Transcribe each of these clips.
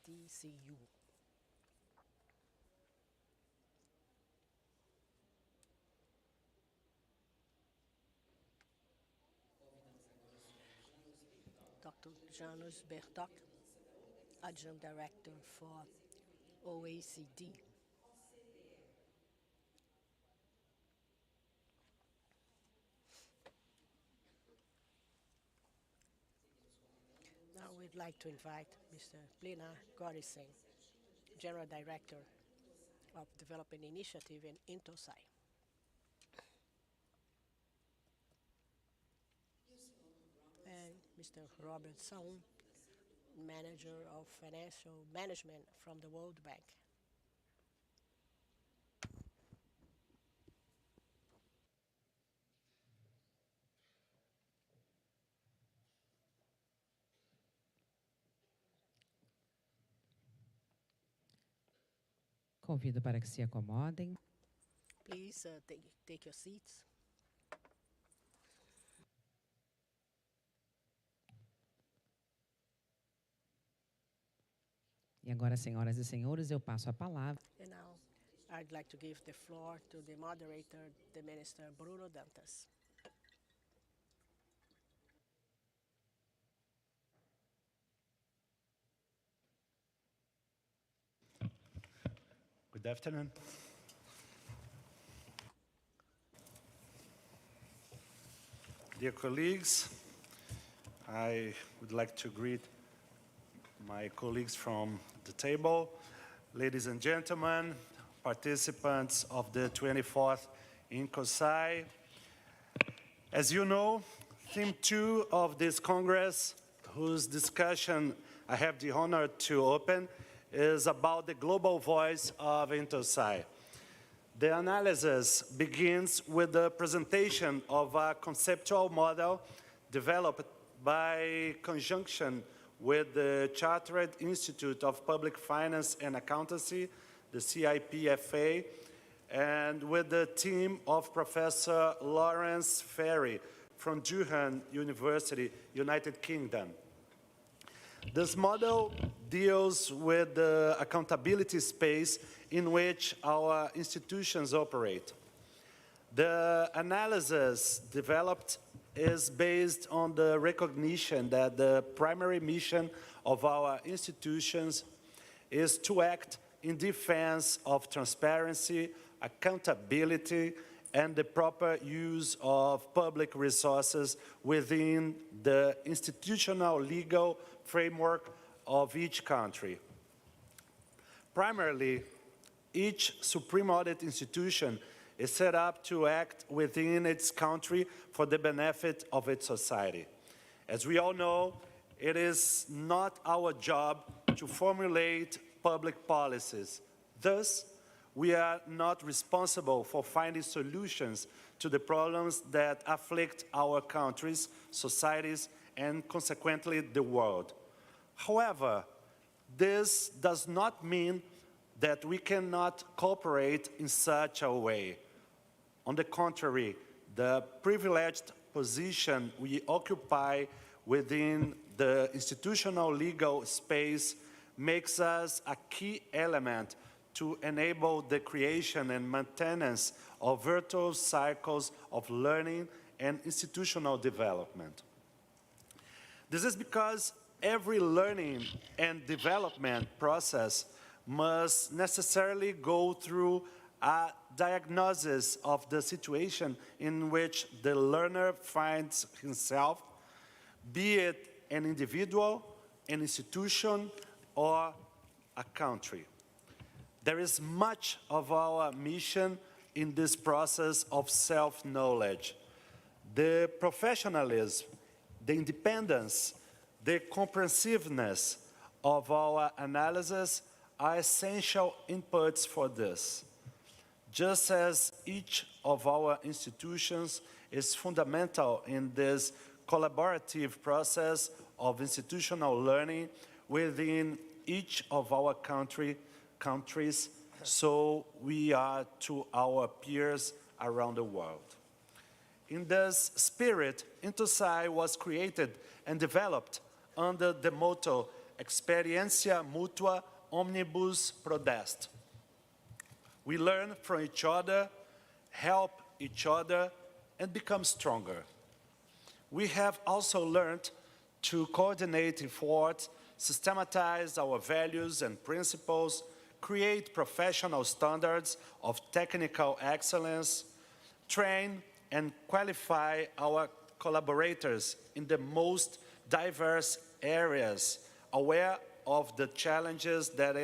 TCU. Dr. Janos Bertok, Adjunct Director for OECD. Now we'd like to invite Mr. Plenary Singh, General Director of Development Initiative in Incosai. And Mr. Robert Song, Manager of Financial Management from the World Bank. Convido para que se acomodem. Please take your seats. E agora, senhoras e senhores, eu passo a palavra. And now I'd like to give the floor to the moderator, the Minister Bruno Dantas. Good afternoon. Dear colleagues, I would like to greet my colleagues from the table, ladies and gentlemen, participants of the 24th Incosai. As you know, theme 2 of this Congress, whose discussion I have the honor to open, is about the global voice of Incosai. The analysis begins with the presentation of a conceptual model developed by conjunction with the Chartered Institute of Public Finance and Accountancy, the CIPFA, and with the team of Professor Lawrence Ferry from Durham University, United Kingdom. This model deals with the accountability space in which our institutions operate. The analysis developed is based on the recognition that the primary mission of our institutions is to act in defense of transparency, accountability, and the proper use of public resources within the institutional legal framework of each country. Primarily, each Supreme Audit institution is set up to act within its country for the benefit of its society. As we all know, it is not our job to formulate public policies. Thus, we are not responsible for finding solutions to the problems that afflict our countries, societies, and consequently the world. However, this does not mean that we cannot cooperate in such a way. On the contrary, the privileged position we occupy within the institutional legal space makes us a key element to enable the creation and maintenance of virtuous cycles of learning and institutional development. This is because every learning and development process must necessarily go through a diagnosis of the situation in which the learner finds himself, be it an individual, an institution, or a country. There is much of our mission in this process of self-knowledge. The professionalism, the independence, the comprehensiveness of our analysis are essential inputs for this. Just as each of our institutions is fundamental in this collaborative process of institutional learning within each of our countries, so we are to our peers around the world. In this spirit, Incosai was created and developed under the motto, experiência mútua omnibus prodest. We learn from each other, help each other, and become stronger. We have also learned to coordinate efforts, systematize our values and principles, create professional standards of technical excellence, train and qualify our collaborators in the most diverse areas, aware of the challenges that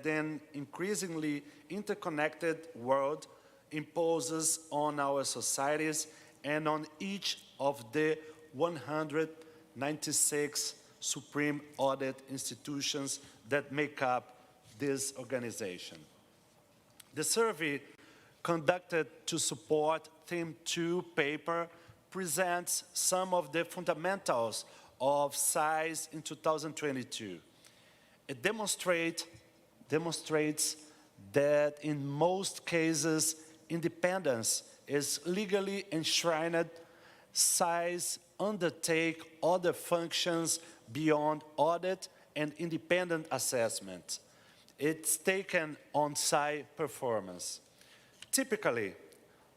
an increasingly interconnected world imposes on our societies and on each of the 196 supreme audit institutions that make up this organization. The survey conducted to support Theme 2 paper presents some of the fundamentals of SAIS in 2022. It demonstrates that in most cases, independence is legally enshrined. SAIS undertake other functions beyond audit and independent assessment. It's taken on-site performance. Typically,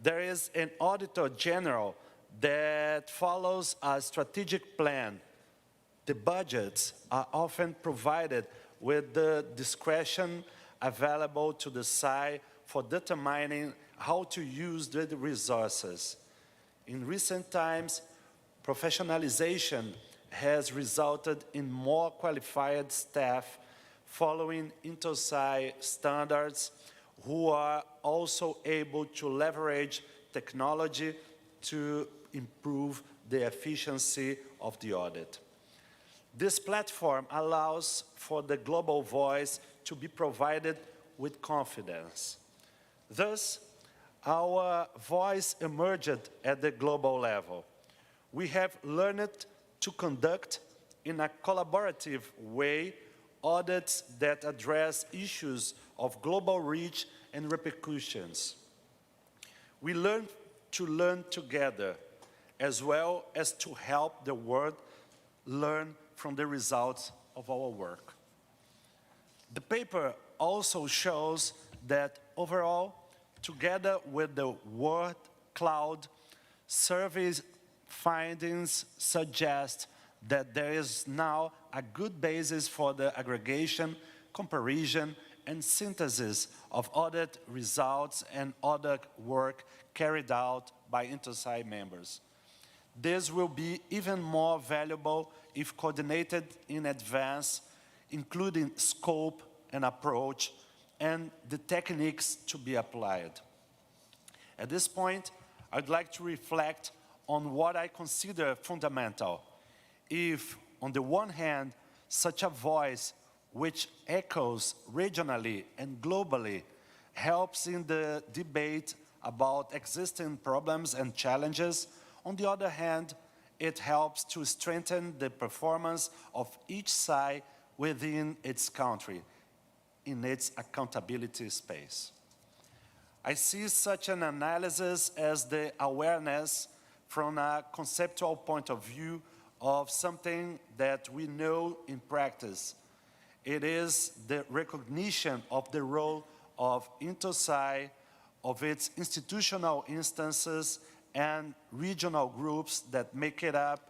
there is an auditor general that follows a strategic plan. The budgets are often provided with the discretion available to the SAI for determining how to use the resources. In recent times, professionalization has resulted in more qualified staff following Incosai standards who are also able to leverage technology to improve the efficiency of the audit. This platform allows for the global voice to be provided with confidence. Thus, our voice emerged at the global level. We have learned to conduct in a collaborative way audits that address issues of global reach and repercussions. We learn to learn together, as well as to help the world learn from the results of our work. The paper also shows that overall, together with the word cloud, surveys findings suggest that there is now a good basis for the aggregation, comparison, and synthesis of audit results and audit work carried out by Incosai members. This will be even more valuable if coordinated in advance, including scope and approach, and the techniques to be applied. At this point, I'd like to reflect on what I consider fundamental. If, on the one hand, such a voice which echoes regionally and globally helps in the debate about existing problems and challenges, on the other hand, it helps to strengthen the performance of each side within its country, in its accountability space. I see such an analysis as the awareness from a conceptual point of view of something that we know in practice. It is the recognition of the role of Incosai, of its institutional instances and regional groups that make it up,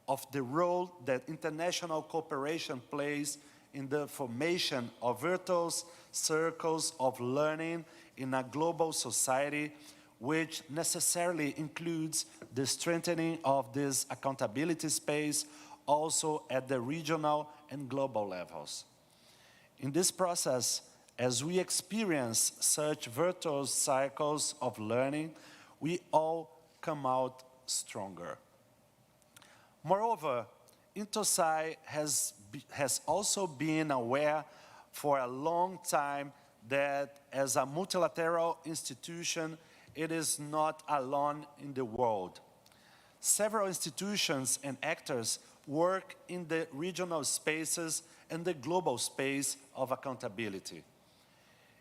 of the role that international cooperation plays in the formation of virtuous circles of learning in a global society, which necessarily includes the strengthening of this accountability space also at the regional and global levels. In this process, as we experience such virtuous cycles of learning, we all come out stronger. Moreover, Incosai has also been aware for a long time that as a multilateral institution, it is not alone in the world. Several institutions and actors work in the regional spaces and the global space of accountability.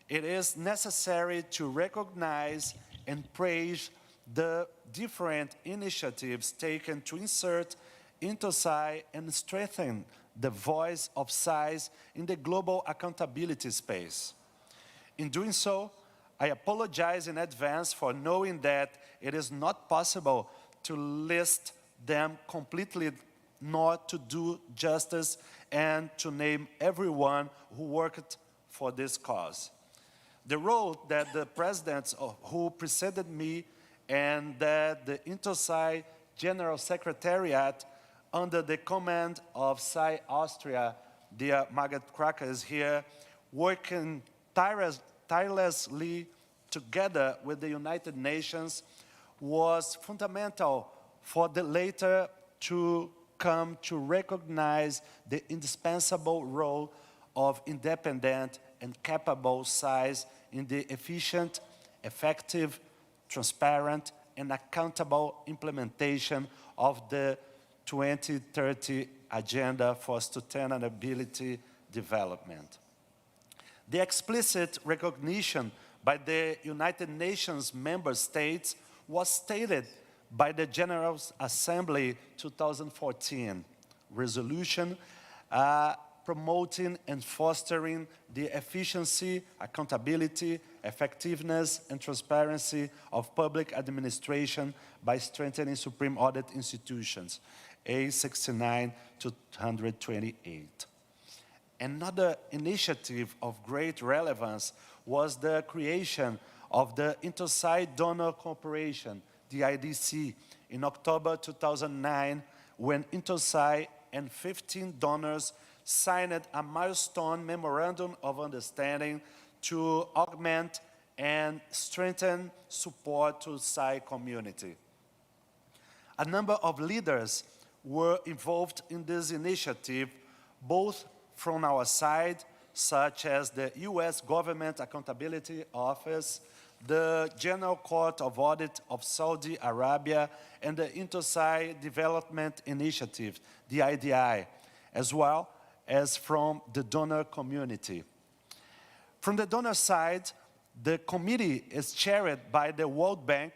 It is necessary to recognize and praise the different initiatives taken to insert Incosai and strengthen the voice of size in the global accountability space. In doing so, I apologize in advance for knowing that it is not possible to list them completely, nor to do justice and to name everyone who worked for this cause. The role that the presidents who preceded me and that the Incosai General Secretariat under the command of SAI Austria, dear Margaret Kracker is here, working tirelessly together with the United Nations was fundamental for the later to come to recognize the indispensable role of independent and capable SAIs in the efficient, effective, transparent, and accountable implementation of the 2030 Agenda for Sustainability Development. The explicit recognition by the United Nations member states was stated by the General Assembly 2014 resolution promoting and fostering the efficiency, accountability, effectiveness, and transparency of public administration by strengthening supreme audit institutions, A69-228. Another initiative of great relevance was the creation of the Incosai Donor Corporation, the IDC, in October 2009, when Incosai and 15 donors signed a milestone memorandum of understanding to augment and strengthen support to SAI community. A number of leaders were involved in this initiative, both from our side, such as the U.S. Government Accountability Office, the General Court of Audit of Saudi Arabia, and the Incosai Development Initiative, the IDI, as well as from the donor community. From the donor side, the committee is chaired by the World Bank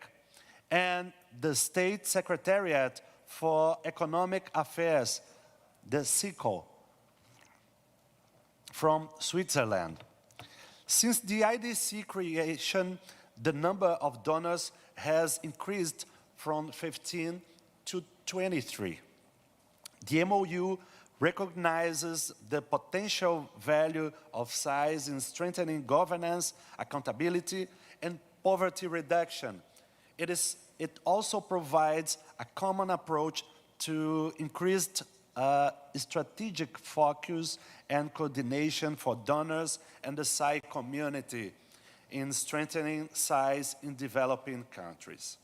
and the State Secretariat for Economic Affairs, the SICO, from Switzerland. Since the IDC creation, the number of donors has increased from 15 to 23. The MOU recognizes the potential value of SAIs in strengthening governance, accountability, and poverty reduction. It also provides a common approach to increased strategic focus and coordination for donors and the SAI community in strengthening SAIs in developing countries.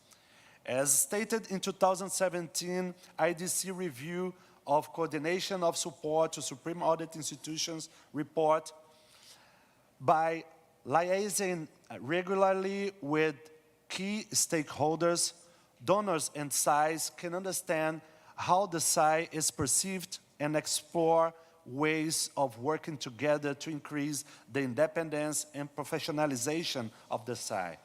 As stated in 2017 IDC review of coordination of support to Supreme Audit Institutions report, by liaising regularly with key stakeholders, donors and SAIs can understand how the SAI is perceived and explore ways of working together to increase the independence and professionalization of the SAI.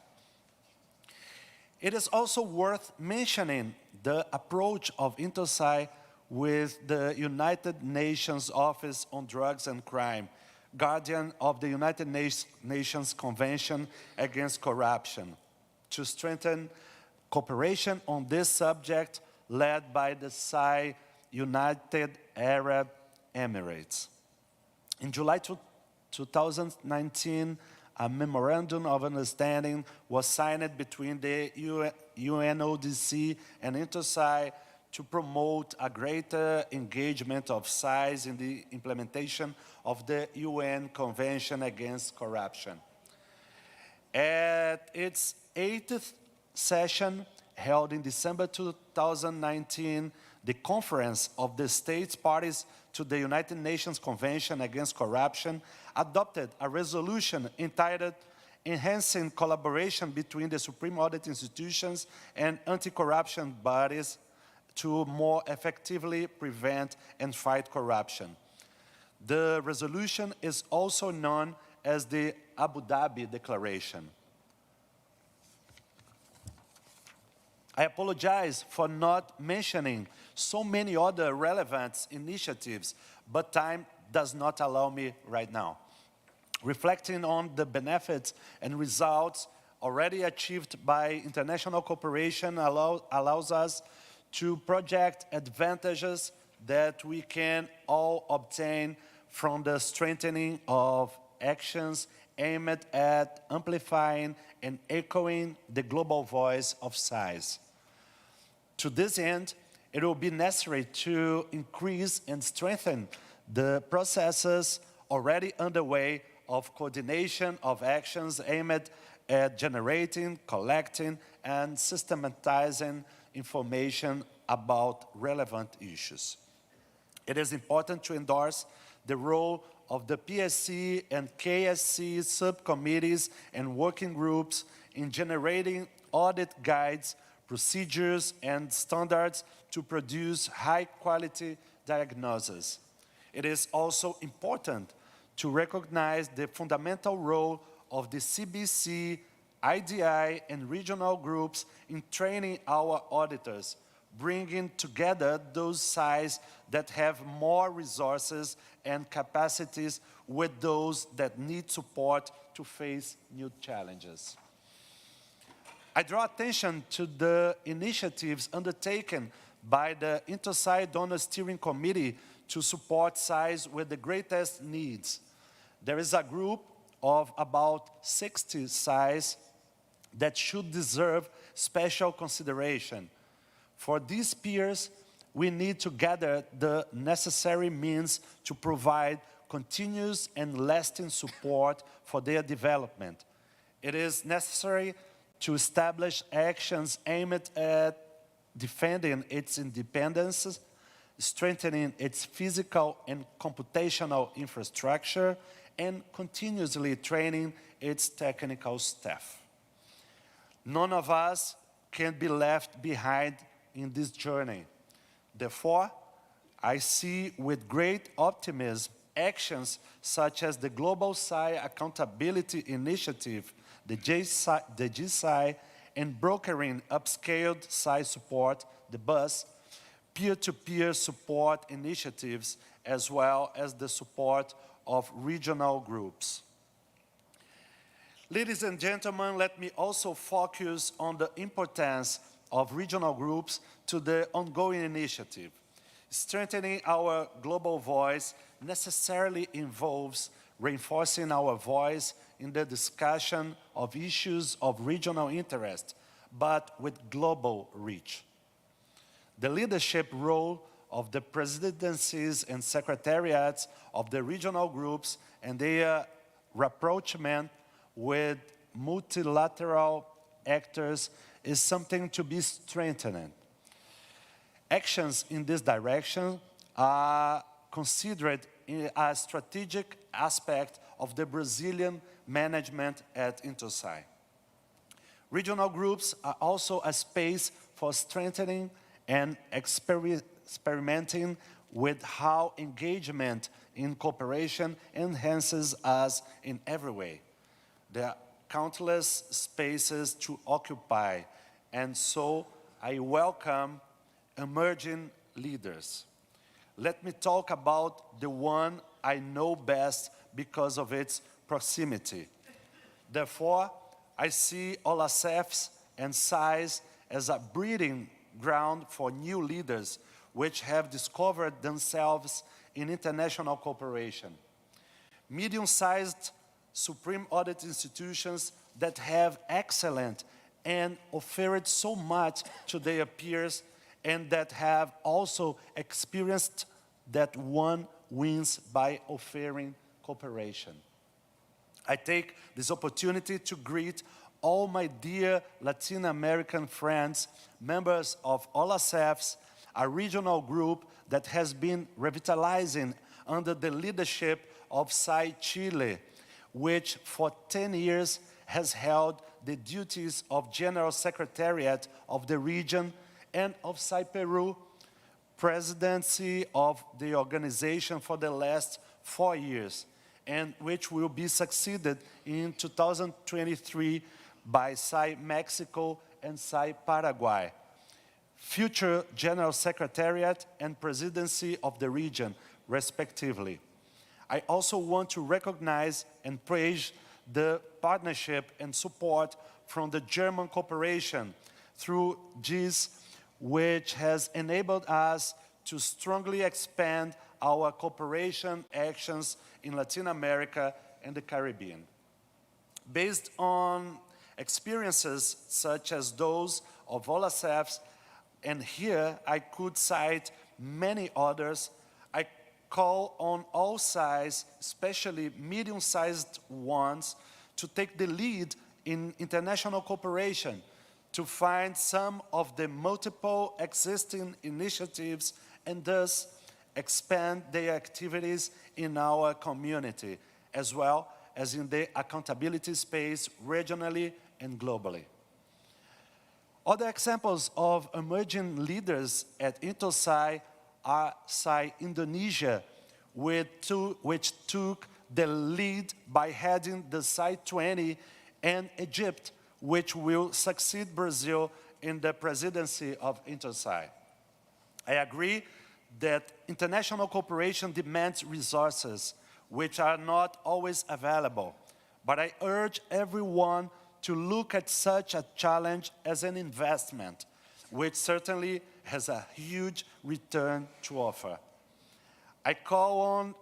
It is also worth mentioning the approach of Incosai with the United Nations Office on Drugs and Crime, guardian of the United Nations Convention Against Corruption, to strengthen cooperation on this subject led by the SAI United Arab Emirates. In July 2019, a memorandum of understanding was signed between the UNODC and Incosai to promote a greater engagement of SAIs in the implementation of the UN Convention Against Corruption. At its 8th session, held in December 2019, the Conference of the States Parties to the United Nations Convention Against Corruption adopted a resolution entitled Enhancing Collaboration Between the Supreme Audit Institutions and Anti-Corruption Bodies to more effectively prevent and fight corruption. The resolution is also known as the Abu Dhabi Declaration. I apologize for not mentioning so many other relevant initiatives, but time does not allow me right now. Reflecting on the benefits and results already achieved by international cooperation allows us to project advantages that we can all obtain from the strengthening of actions aimed at amplifying and echoing the global voice of SAIS. To this end, it will be necessary to increase and strengthen the processes already underway of coordination of actions aimed at generating, collecting, and systematizing information about relevant issues. It is important to endorse the role of the PSC and KSC subcommittees and working groups in generating audit guides, procedures, and standards to produce high-quality diagnoses. It is also important to recognize the fundamental role of the CBC, IDI, and regional groups in training our auditors, bringing together those sides that have more resources and capacities with those that need support to face new challenges. I draw attention to the initiatives undertaken by the Incosai Donor Steering Committee to support SAIS with the greatest needs. There is a group of about 60 SAIS that should deserve special consideration. For these peers, we need to gather the necessary means to provide continuous and lasting support for their development. It is necessary to establish actions aimed at defending its independence, strengthening its physical and computational infrastructure, and continuously training its technical staff. None of us can be left behind in this journey. Therefore, I see with great optimism actions such as the Global SAI Accountability Initiative, the GSAI, and brokering upscaled SAI support, the BUS, peer-to-peer support initiatives, as well as the support of regional groups. Ladies and gentlemen, let me also focus on the importance of regional groups to the ongoing initiative. Strengthening our global voice necessarily involves reinforcing our voice in the discussion of issues of regional interest, but with global reach. The leadership role of the presidencies and secretariats of the regional groups and their rapprochement with multilateral actors is something to be strengthened. Actions in this direction are considered a strategic aspect of the Brazilian management at Incosai. Regional groups are also a space for strengthening and experimenting with how engagement in cooperation enhances us in every way. There are countless spaces to occupy, and so I welcome emerging leaders. Let me talk about the one I know best because of its proximity. Therefore, I see OLACEFs and SAIS as a breeding ground for new leaders which have discovered themselves in international cooperation. Medium-sized supreme audit institutions that have excellent and offered so much to their peers and that have also experienced that one wins by offering cooperation. I take this opportunity to greet all my dear Latin American friends, members of OLACEFs, a regional group that has been revitalizing under the leadership of SAI Chile, which for 10 years has held the duties of General Secretariat of the region, and of SAI Peru, presidency of the organization for the last 4 years, and which will be succeeded in 2023 by SAI Mexico and SAI Paraguay. future General Secretariat and Presidency of the region, respectively. I also want to recognize and praise the partnership and support from the German cooperation through GIS, which has enabled us to strongly expand our cooperation actions in Latin America and the Caribbean. Based on experiences such as those of OLACEFs, and here I could cite many others, I call on all sides, especially medium-sized ones, to take the lead in international cooperation to find some of the multiple existing initiatives and thus expand their activities in our community, as well as in the accountability space regionally and globally. Other examples of emerging leaders at Incosai are SAI Indonesia, which took the lead by heading the SAI 20, and Egypt, which will succeed Brazil in the presidency of Incosai. I agree that international cooperation demands resources, which are not always available, but I urge everyone to look at such a challenge as an investment, which certainly has a huge return to offer. I call on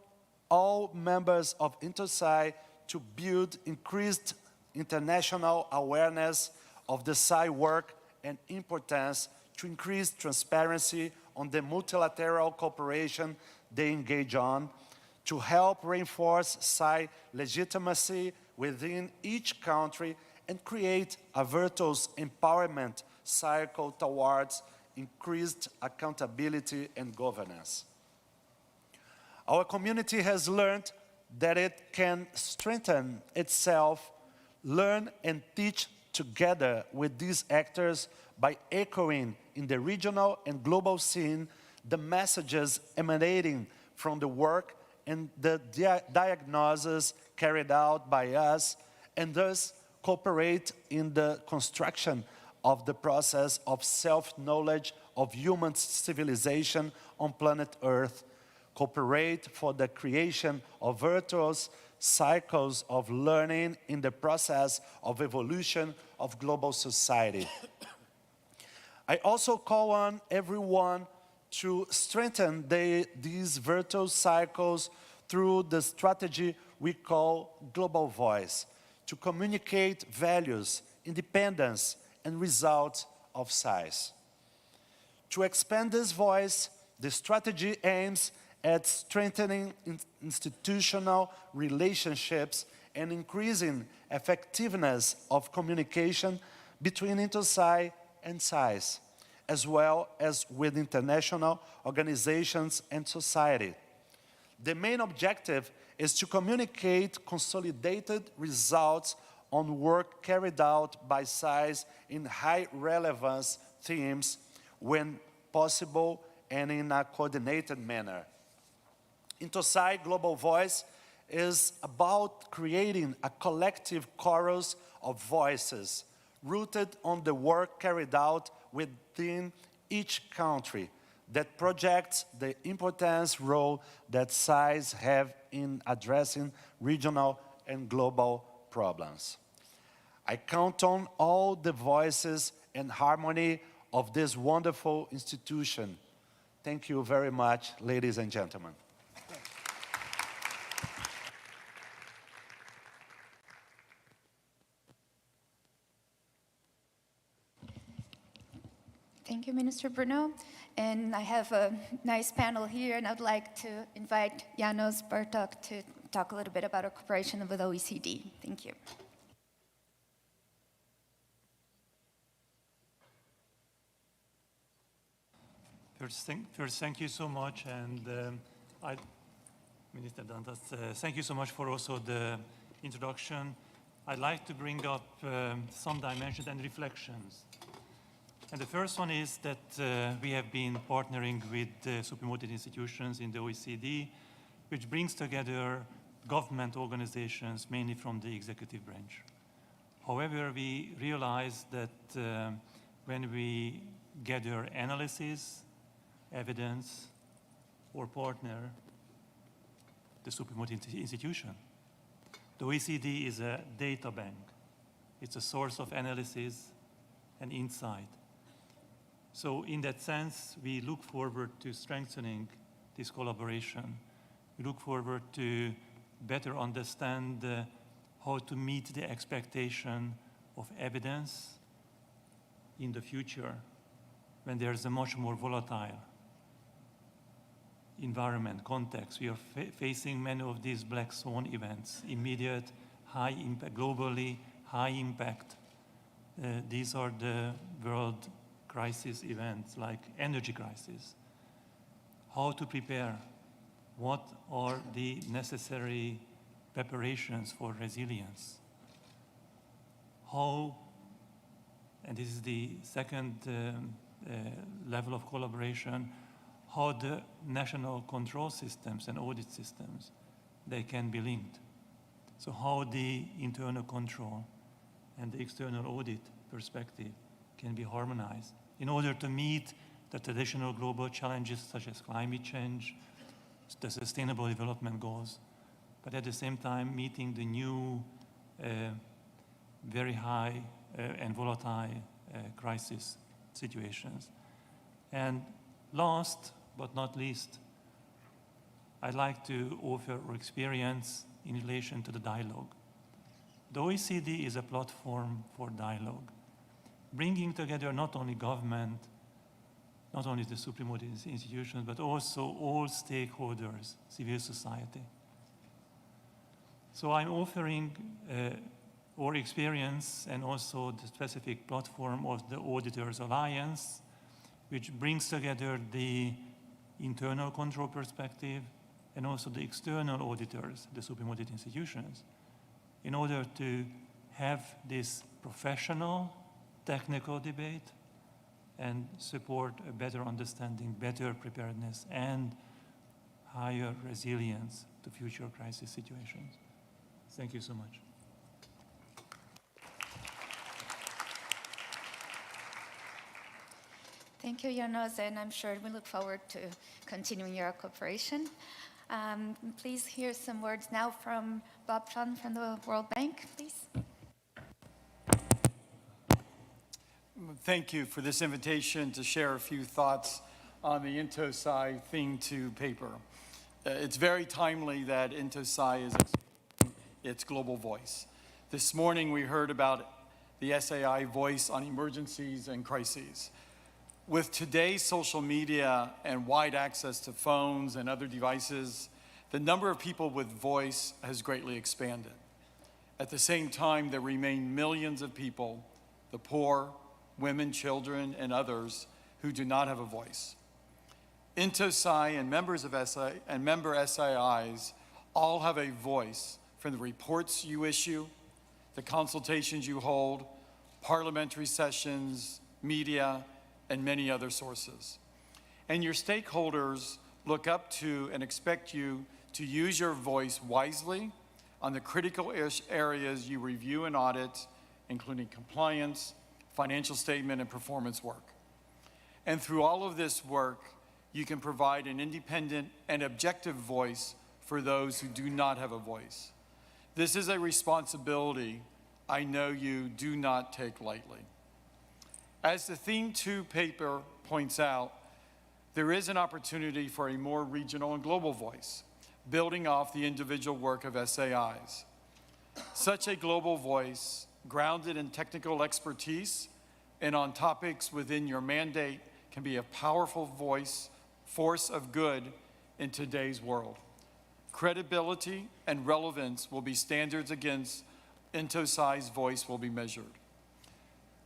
all members of Incosai to build increased international awareness of the SAI work and importance to increase transparency on the multilateral cooperation they engage on, to help reinforce SAI legitimacy within each country and create a virtuous empowerment cycle towards increased accountability and governance. Our community has learned that it can strengthen itself, learn and teach together with these actors by echoing in the regional and global scene the messages emanating from the work and the diagnosis carried out by us, and thus cooperate in the construction of the process of self-knowledge of human civilization on planet Earth, cooperate for the creation of virtuous cycles of learning in the process of evolution of global society. I also call on everyone to strengthen these virtuous cycles through the strategy we call Global Voice, to communicate values, independence, and results of size. To expand this voice, the strategy aims at strengthening institutional relationships and increasing effectiveness of communication between Incosai and SAIs, as well as with international organizations and society. The main objective is to communicate consolidated results on work carried out by SAIs in high relevance themes when possible and in a coordinated manner. Incosai Global Voice is about creating a collective chorus of voices rooted on the work carried out within each country that projects the important role that SAIs have in addressing regional and global problems. I count on all the voices and harmony of this wonderful institution. Thank you very much, ladies and gentlemen. Thank you, Minister Bruno. And I have a nice panel here, and I'd like to invite Janos Bartok to talk a little bit about our cooperation with OECD. Thank you. First, thank you so much, and Minister Dantas, thank you so much for also the introduction. I'd like to bring up some dimensions and reflections. And the first one is that we have been partnering with Supreme Audit institutions in the OECD, which brings together government organizations, mainly from the executive branch. However, we realize that when we gather analysis, evidence, or partner the Supreme Audit institution. The OECD is a data bank. It's a source of analysis and insight. So in that sense, we look forward to strengthening this collaboration. We look forward to better understand how to meet the expectation of evidence in the future when there's a much more volatile environment, context. We are facing many of these black swan events, immediate, high impact, globally high impact. These are the world crisis events like energy crisis. How to prepare? What are the necessary preparations for resilience? How, and this is the second level of collaboration, how the national control systems and audit systems, they can be linked. So how the internal control and the external audit perspective can be harmonized in order to meet the traditional global challenges such as climate change, the sustainable development goals, but at the same time meeting the new very high and volatile crisis situations. And last but not least, I'd like to offer our experience in relation to the dialogue. The OECD is a platform for dialogue, bringing together not only government, not only the Supreme Audit institutions, but also all stakeholders, civil society. So I'm offering our experience and also the specific platform of the Auditors Alliance, which brings together the internal control perspective and also the external auditors, the Supreme Audit institutions, in order to have this professional, technical debate and support a better understanding, better preparedness, and higher resilience to future crisis situations. Thank you so much. Thank you, Janos, and I'm sure we look forward to continuing your cooperation. Please hear some words now from Bob Chun from the World Bank, please. Thank you for this invitation to share a few thoughts on the Incosai Thing 2 paper. It's very timely that Incosai is expanding its global voice. This morning we heard about the SAI voice on emergencies and crises. With today's social media and wide access to phones and other devices, the number of people with voice has greatly expanded. At the same time, there remain millions of people, the poor, women, children, and others, who do not have a voice. Incosai and members of SI and member SIIs all have a voice from the reports you issue, the consultations you hold, parliamentary sessions, media, and many other sources. And your stakeholders look up to and expect you to use your voice wisely on the critical areas you review and audit, including compliance, financial statement, and performance work. And through all of this work, you can provide an independent and objective voice for those who do not have a voice. This is a responsibility I know you do not take lightly. As the Theme 2 paper points out, there is an opportunity for a more regional and global voice, building off the individual work of SAIs. Such a global voice, grounded in technical expertise and on topics within your mandate, can be a powerful force of good in today's world. Credibility and relevance will be standards against Incosai's voice will be measured.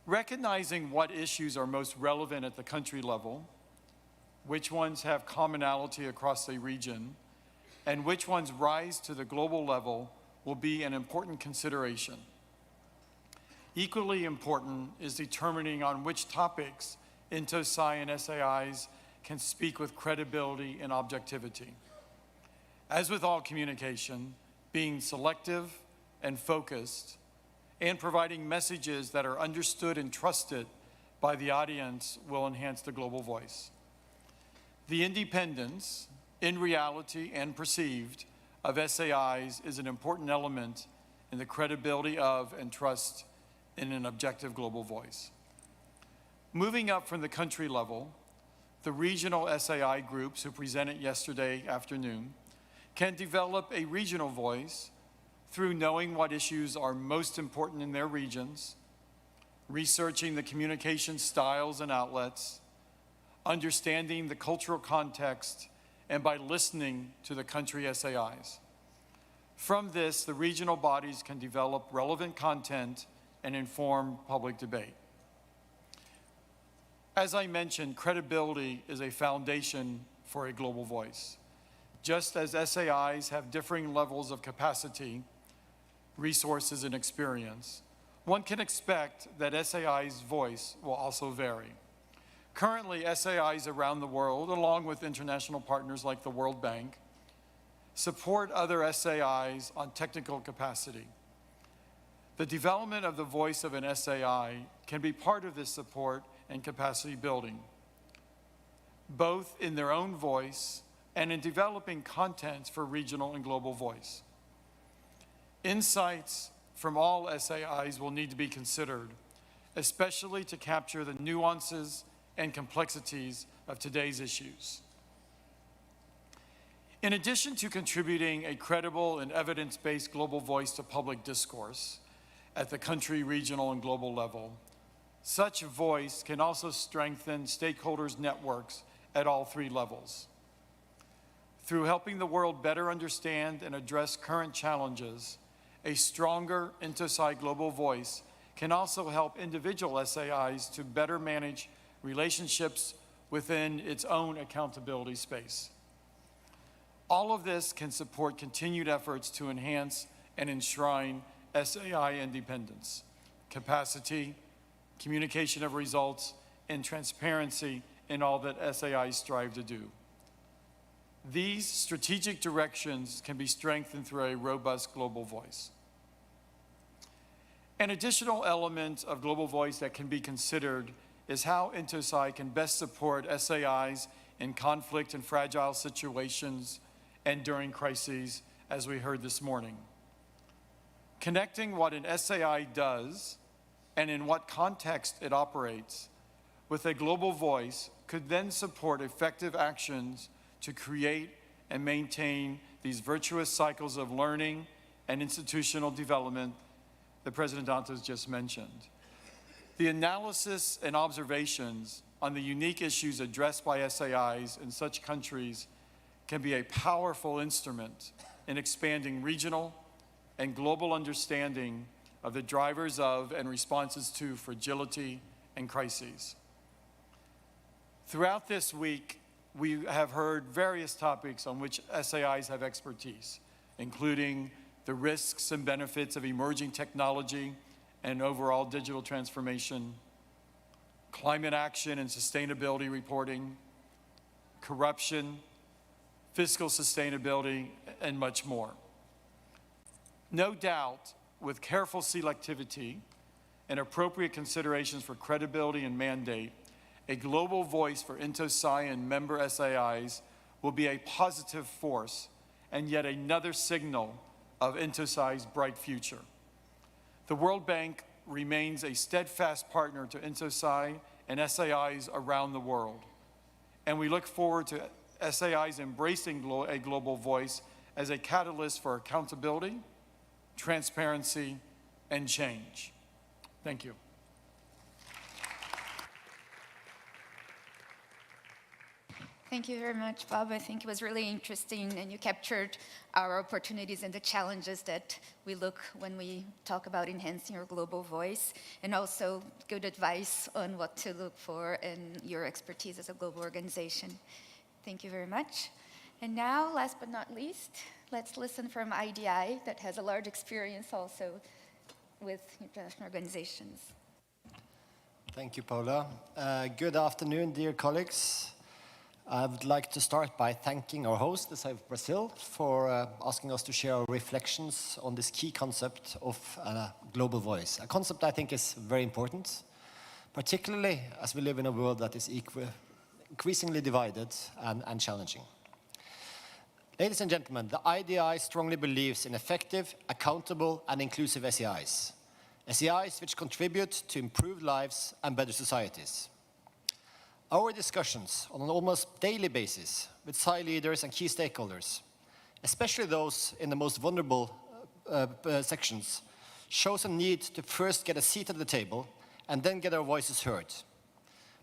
Recognizing what issues are most relevant at the country level, which ones have commonality across a region, and which ones rise to the global level will be an important consideration. Equally important is determining on which topics Incosai and SAIs can speak with credibility and objectivity. As with all communication, being selective and focused and providing messages that are understood and trusted by the audience will enhance the global voice. The independence, in reality and perceived, of SAIs is an important element in the credibility of and trust in an objective global voice. Moving up from the country level, the regional SAI groups who presented yesterday afternoon can develop a regional voice through knowing what issues are most important in their regions, researching the communication styles and outlets, understanding the cultural context, and by listening to the country SAIs. From this, the regional bodies can develop relevant content and inform public debate. As I mentioned, credibility is a foundation for a global voice. Just as SAIs have differing levels of capacity, resources, and experience, one can expect that SAI's voice will also vary. Currently, SAIs around the world, along with international partners like the World Bank, support other SAIs on technical capacity. The development of the voice of an SAI can be part of this support and capacity building, both in their own voice and in developing contents for regional and global voice. Insights from all SAIs will need to be considered, especially to capture the nuances and complexities of today's issues. In addition to contributing a credible and evidence-based global voice to public discourse at the country, regional, and global level, such voice can also strengthen stakeholders' networks at all three levels. Through helping the world better understand and address current challenges, a stronger Incosai global voice can also help individual SAIs to better manage relationships within its own accountability space. All of this can support continued efforts to enhance and enshrine SAI independence, capacity, communication of results, and transparency in all that SAIs strive to do. These strategic directions can be strengthened through a robust global voice. An additional element of global voice that can be considered is how Incosai can best support SAIs in conflict and fragile situations and during crises, as we heard this morning. Connecting what an SAI does and in what context it operates with a global voice could then support effective actions to create and maintain these virtuous cycles of learning and institutional development that President Dantas just mentioned. The analysis and observations on the unique issues addressed by SAIs in such countries can be a powerful instrument in expanding regional and global understanding of the drivers of and responses to fragility and crises. Throughout this week, we have heard various topics on which SAIs have expertise, including the risks and benefits of emerging technology and overall digital transformation, climate action and sustainability reporting, corruption, fiscal sustainability, and much more. No doubt, with careful selectivity and appropriate considerations for credibility and mandate, a global voice for Incosai and member SAIs will be a positive force and yet another signal of Incosai's bright future. The World Bank remains a steadfast partner to Incosai and SAIs around the world, and we look forward to SAIs embracing a global voice as a catalyst for accountability, transparency, and change. Thank you. Thank you very much, Bob. I think it was really interesting, and you captured our opportunities and the challenges that we look when we talk about enhancing your global voice, and also good advice on what to look for and your expertise as a global organization. Thank you very much. And now, last but not least, let's listen from IDI that has a large experience also with international organizations. Thank you, Paula. Good afternoon, dear colleagues. I would like to start by thanking our host, the SAI of Brazil, for asking us to share our reflections on this key concept of global voice. A concept I think is very important, particularly as we live in a world that is increasingly divided and challenging. Ladies and gentlemen, the IDI strongly believes in effective, accountable, and inclusive SEIs. SEIs which contribute to improved lives and better societies. Our discussions on an almost daily basis with SAI leaders and key stakeholders, especially those in the most vulnerable sections, shows a need to first get a seat at the table and then get our voices heard.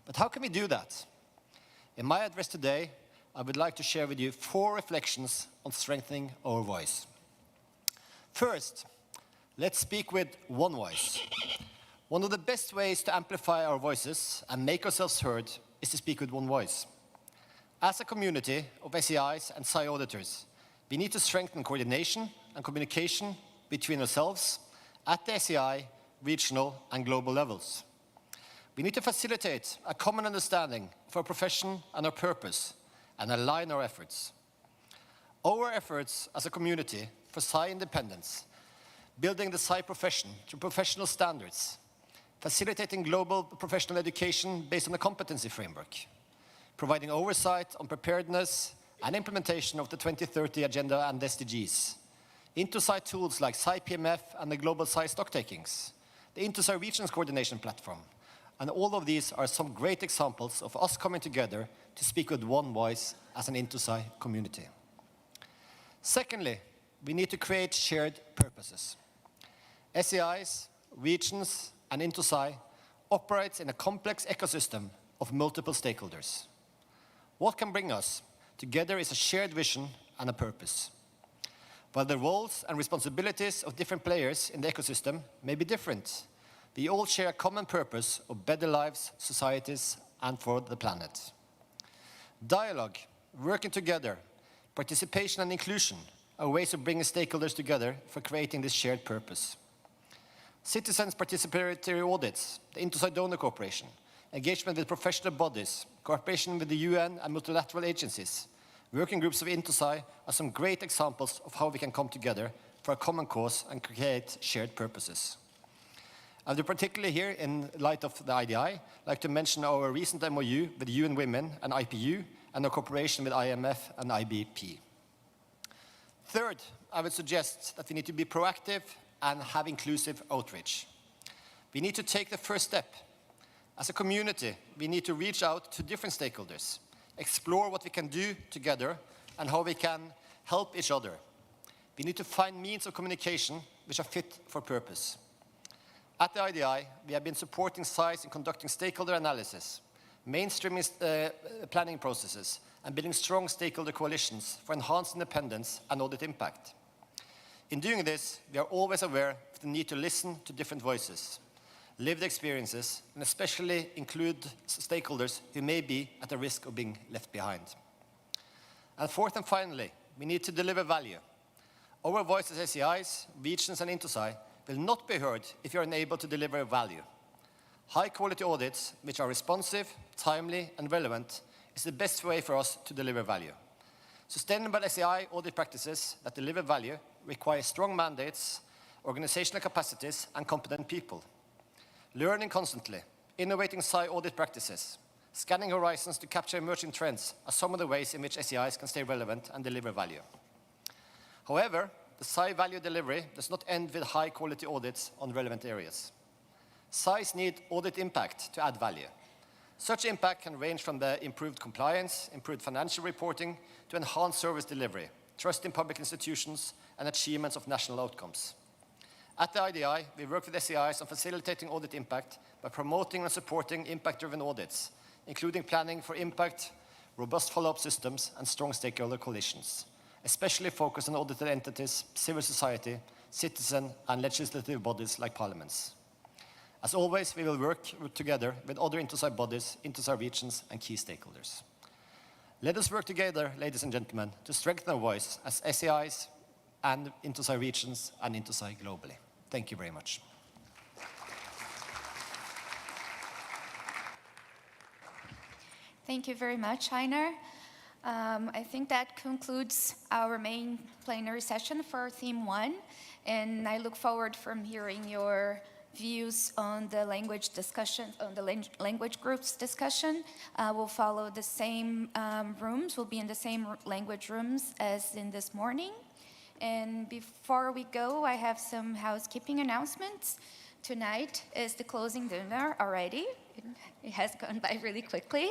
But how can we do that? In my address today, I would like to share with you 4 reflections on strengthening our voice. First, let's speak with one voice. One of the best ways to amplify our voices and make ourselves heard is to speak with one voice. As a community of SEIs and SAI auditors, we need to strengthen coordination and communication between ourselves at the SEI, regional, and global levels. We need to facilitate a common understanding of our profession and our purpose and align our efforts. Our efforts as a community for SAI independence, building the SAI profession through professional standards, facilitating global professional education based on a competency framework, providing oversight on preparedness and implementation of the 2030 Agenda and SDGs, Incosai tools like SAI PMF and the Global SAI Stocktakings, the Incosai Regions Coordination Platform, and all of these are some great examples of us coming together to speak with one voice as an Incosai community. Secondly, we need to create shared purposes. SEIs, regions, and Incosai operates in a complex ecosystem of multiple stakeholders. What can bring us together is a shared vision and a purpose. While the roles and responsibilities of different players in the ecosystem may be different, we all share a common purpose of better lives, societies, and for the planet. Dialogue, working together, participation and inclusion are ways of bringing stakeholders together for creating this shared purpose. Citizens' participatory audits, the Incosai Donor Cooperation, engagement with professional bodies, cooperation with the UN and multilateral agencies, working groups of Incosai are some great examples of how we can come together for a common cause and create shared purposes. I would particularly here, in light of the IDI, like to mention our recent MOU with UN Women and IPU and our cooperation with IMF and IBP. Third, I would suggest that we need to be proactive and have inclusive outreach. We need to take the first step. As a community, we need to reach out to different stakeholders, explore what we can do together and how we can help each other. We need to find means of communication which are fit for purpose. At the IDI, we have been supporting SAIs in conducting stakeholder analysis, mainstreaming planning processes, and building strong stakeholder coalitions for enhanced independence and audit impact. In doing this, we are always aware of the need to listen to different voices, lived experiences, and especially include stakeholders who may be at the risk of being left behind. And fourth and finally, we need to deliver value. Our voice as SEIs, regions, and Incosai will not be heard if you are unable to deliver value. High-quality audits, which are responsive, timely, and relevant, is the best way for us to deliver value. Sustainable SEI audit practices that deliver value require strong mandates, organizational capacities, and competent people. Learning constantly, innovating SAI audit practices, scanning horizons to capture emerging trends are some of the ways in which SEIs can stay relevant and deliver value. However, the SAI value delivery does not end with high-quality audits on relevant areas. SAIs need audit impact to add value. Such impact can range from the improved compliance, improved financial reporting, to enhanced service delivery, trust in public institutions, and achievements of national outcomes. At the IDI, we work with SEIs on facilitating audit impact by promoting and supporting impact-driven audits, including planning for impact, robust follow-up systems, and strong stakeholder coalitions, especially focused on audited entities, civil society, citizen, and legislative bodies like parliaments. As always, we will work together with other Incosai bodies, Incosai regions, and key stakeholders. Let us work together, ladies and gentlemen, to strengthen our voice as SEIs and Incosai regions and Incosai globally. Thank you very much. Thank you very much, Heiner. I think that concludes our main plenary session for theme 1, and I look forward from hearing your views on the language discussion, on the language groups discussion will follow the same rooms, will be in the same language rooms as in this morning. And before we go, I have some housekeeping announcements. Tonight is the closing dinner already. It has gone by really quickly.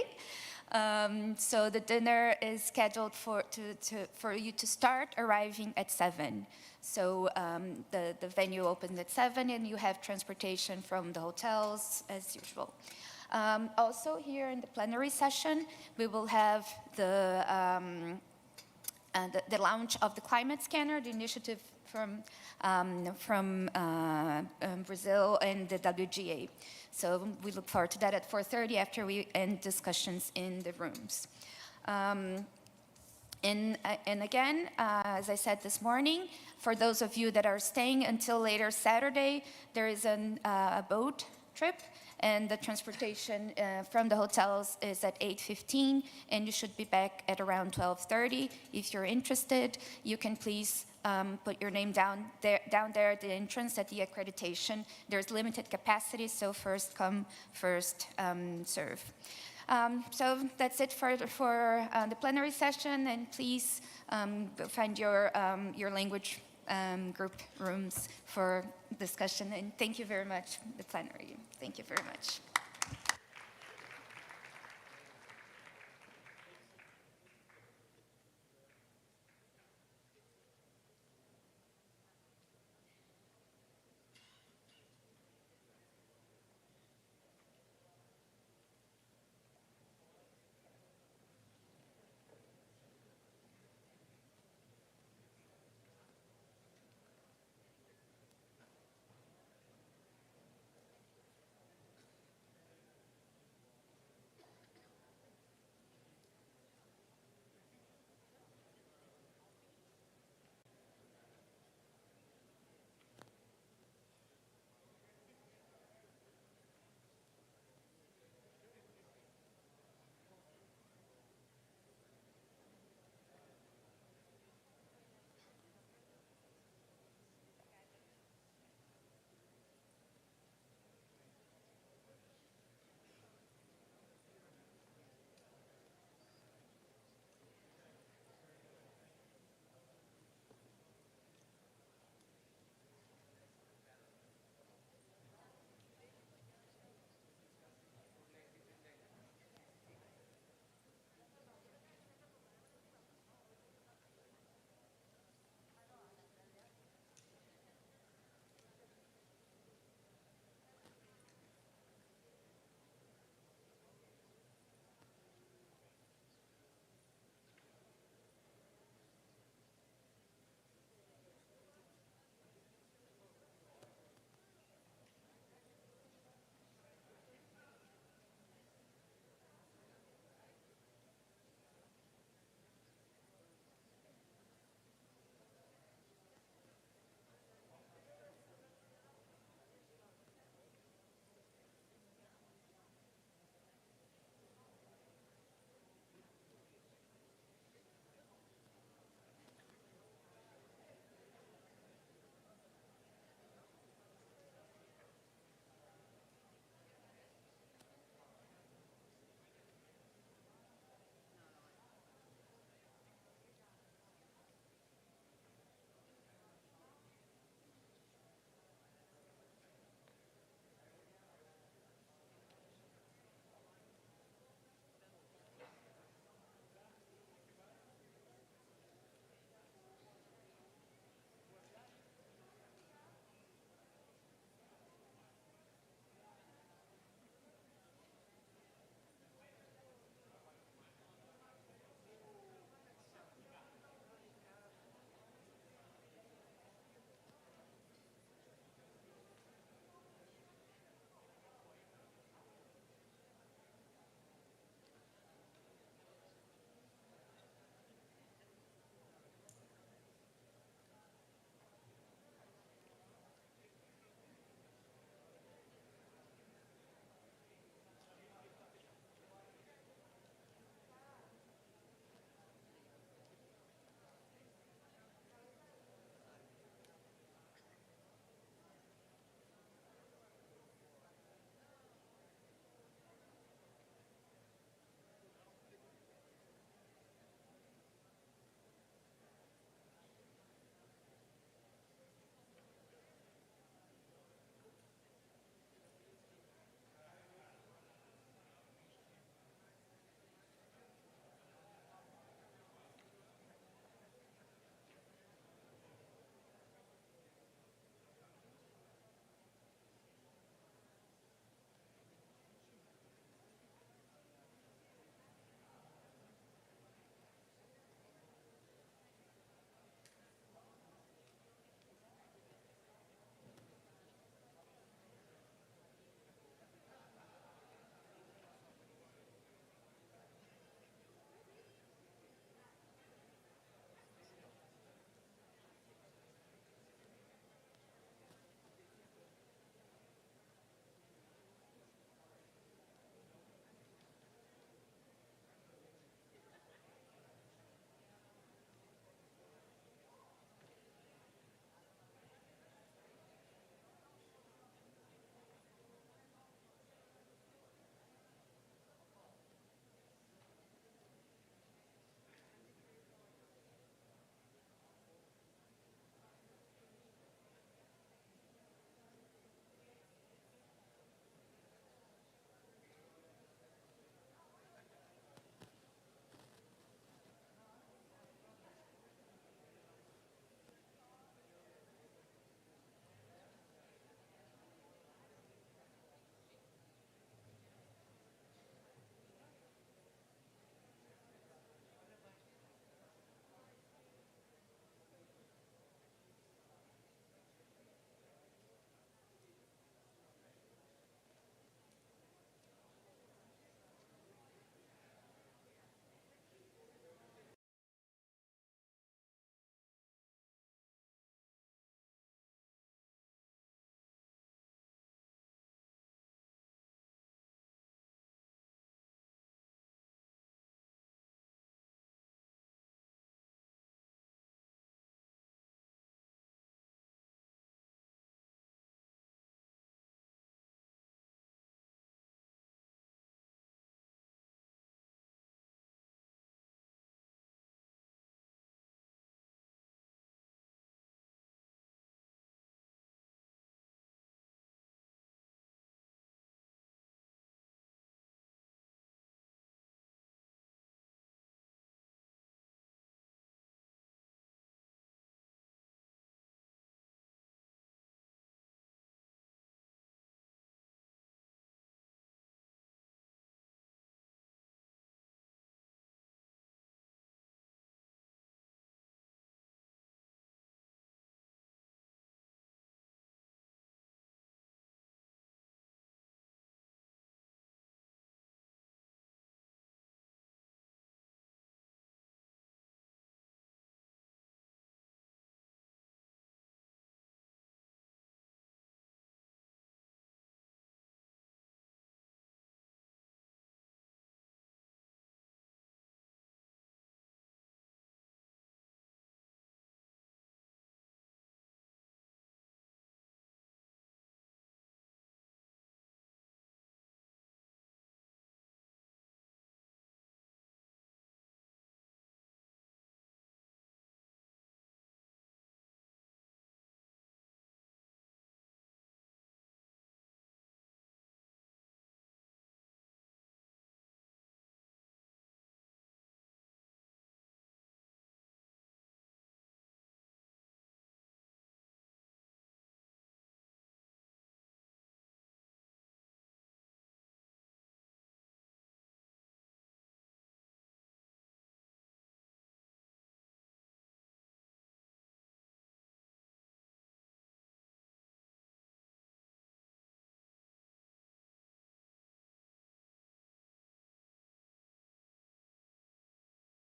So the dinner is scheduled for you to start arriving at 7. So the venue opens at 7 and you have transportation from the hotels as usual. Also here in the plenary session, we will have the launch of the climate scanner, the initiative from Brazil and the WGA. So we look forward to that at 4:30 after we end discussions in the rooms. And again, as I said this morning, for those of you that are staying until later Saturday, there is a boat trip, and the transportation from the hotels is at 8:15, and you should be back at around 12:30. If you're interested, you can please put your name down there at the entrance at the accreditation. There's limited capacity, so first come, first serve. So that's it for the plenary session, and please go find your language group rooms for discussion. And thank you very much, the plenary. Thank you very much.